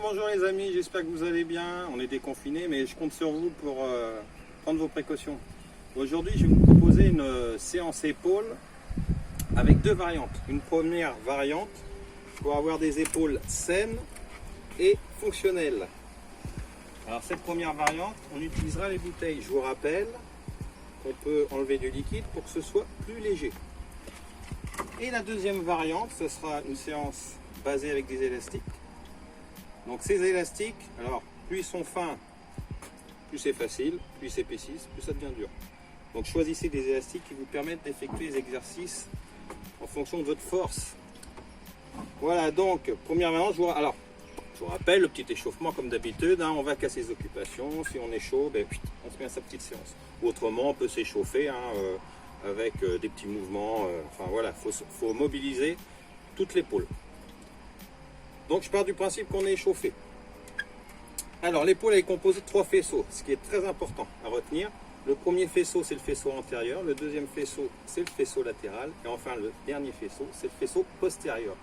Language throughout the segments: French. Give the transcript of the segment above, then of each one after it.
Bonjour les amis, j'espère que vous allez bien. On est déconfinés, mais je compte sur vous pour prendre vos précautions. Aujourd'hui, je vais vous proposer une séance épaule avec deux variantes. Une première variante pour avoir des épaules saines et fonctionnelles. Alors cette première variante, on utilisera les bouteilles. Je vous rappelle qu'on peut enlever du liquide pour que ce soit plus léger. Et la deuxième variante, ce sera une séance basée avec des élastiques. Donc ces élastiques, alors plus ils sont fins, plus c'est facile, plus ils s'épaississent, plus ça devient dur. Donc choisissez des élastiques qui vous permettent d'effectuer les exercices en fonction de votre force. Voilà, donc première variante, je vous rappelle le petit échauffement comme d'habitude, on va casser les occupations, si on est chaud, on se met à sa petite séance. Autrement, on peut s'échauffer avec des petits mouvements, enfin voilà, faut mobiliser toute l'épaule. Donc je pars du principe qu'on est échauffé. Alors l'épaule est composée de trois faisceaux, ce qui est très important à retenir. Le premier faisceau, c'est le faisceau antérieur, le deuxième faisceau, c'est le faisceau latéral, et enfin le dernier faisceau, c'est le faisceau postérieur.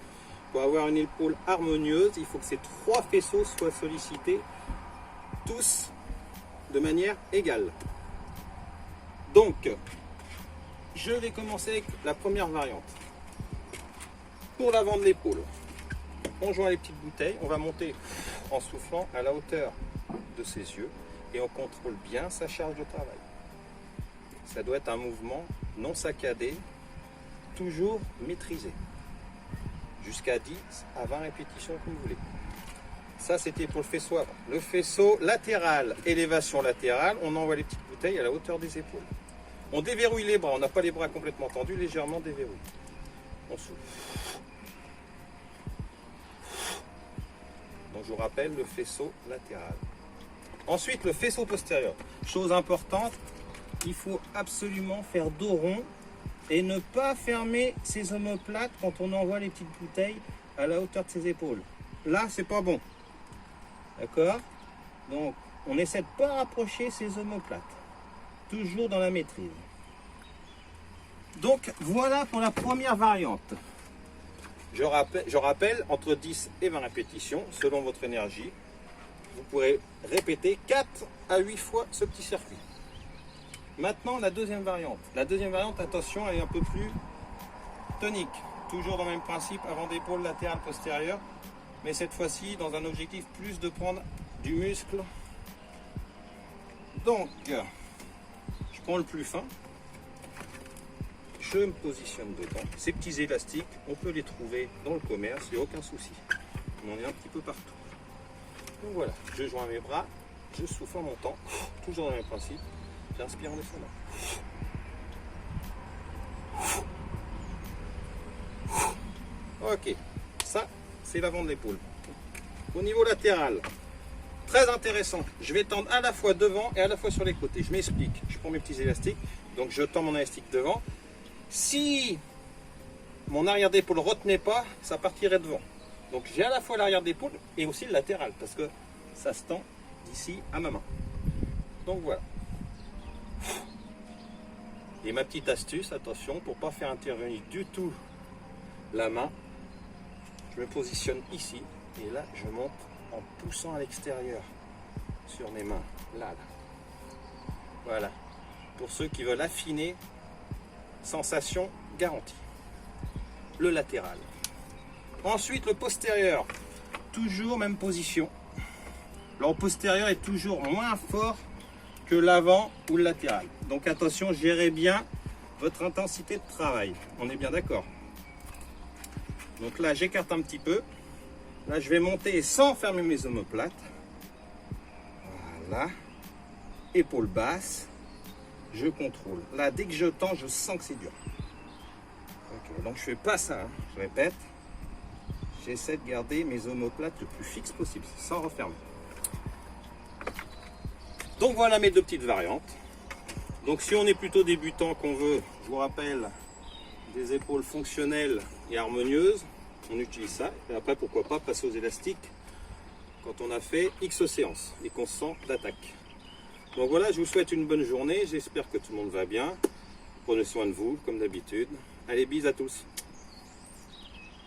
Pour avoir une épaule harmonieuse, il faut que ces trois faisceaux soient sollicités tous de manière égale. Donc, je vais commencer avec la première variante. Pour l'avant de l'épaule, on joint les petites bouteilles, on va monter en soufflant à la hauteur de ses yeux et on contrôle bien sa charge de travail. Ça doit être un mouvement non saccadé, toujours maîtrisé. Jusqu'à 10 à 20 répétitions comme vous voulez. Ça c'était pour le faisceau avant. Le faisceau latéral, élévation latérale, on envoie les petites bouteilles à la hauteur des épaules. On déverrouille les bras, on n'a pas les bras complètement tendus, légèrement déverrouillés. On souffle. Donc je vous rappelle le faisceau latéral. Ensuite le faisceau postérieur. Chose importante, il faut absolument faire dos rond et ne pas fermer ses omoplates quand on envoie les petites bouteilles à la hauteur de ses épaules. Là, c'est pas bon. D'accord? Donc, on essaie de ne pas rapprocher ses omoplates. Toujours dans la maîtrise. Donc, voilà pour la première variante. Je rappelle, entre 10 et 20 répétitions, selon votre énergie, vous pourrez répéter 4 à 8 fois ce petit circuit. Maintenant, la deuxième variante. La deuxième variante, attention, elle est un peu plus tonique. Toujours dans le même principe, avant d'épaule latérale postérieure. Mais cette fois-ci, dans un objectif plus de prendre du muscle. Donc, je prends le plus fin. Je me positionne dedans. Ces petits élastiques, on peut les trouver dans le commerce, il n'y a aucun souci. On en est un petit peu partout. Donc voilà, je joins mes bras, je souffle en montant, toujours dans le même principe. J'inspire en descendant. Ok, ça c'est l'avant de l'épaule. Au niveau latéral, très intéressant. Je vais tendre à la fois devant et à la fois sur les côtés. Je m'explique. Je prends mes petits élastiques, donc je tends mon élastique devant. Si mon arrière d'épaule ne retenait pas, ça partirait devant. Donc j'ai à la fois l'arrière d'épaule et aussi le latéral parce que ça se tend d'ici à ma main. Donc voilà. Et ma petite astuce, attention, pour ne pas faire intervenir du tout la main, je me positionne ici et là je monte en poussant à l'extérieur sur mes mains. Là. Voilà. Pour ceux qui veulent affiner, sensation garantie. Le latéral. Ensuite le postérieur. Toujours même position. Le postérieur est toujours moins fort que l'avant ou le latéral. Donc attention, gérez bien votre intensité de travail. On est bien d'accord. Donc là, j'écarte un petit peu. Là, je vais monter sans fermer mes omoplates. Voilà. Épaule basse. Je contrôle. Là, dès que je tends, je sens que c'est dur. Okay, donc je fais pas ça. Je répète. J'essaie de garder mes omoplates le plus fixe possible, sans refermer. Donc voilà mes deux petites variantes. Donc si on est plutôt débutant, qu'on veut, je vous rappelle, des épaules fonctionnelles et harmonieuses, on utilise ça. Et après, pourquoi pas passer aux élastiques quand on a fait X séances et qu'on se sent d'attaque. Donc voilà, je vous souhaite une bonne journée. J'espère que tout le monde va bien. Prenez soin de vous, comme d'habitude. Allez, bis à tous.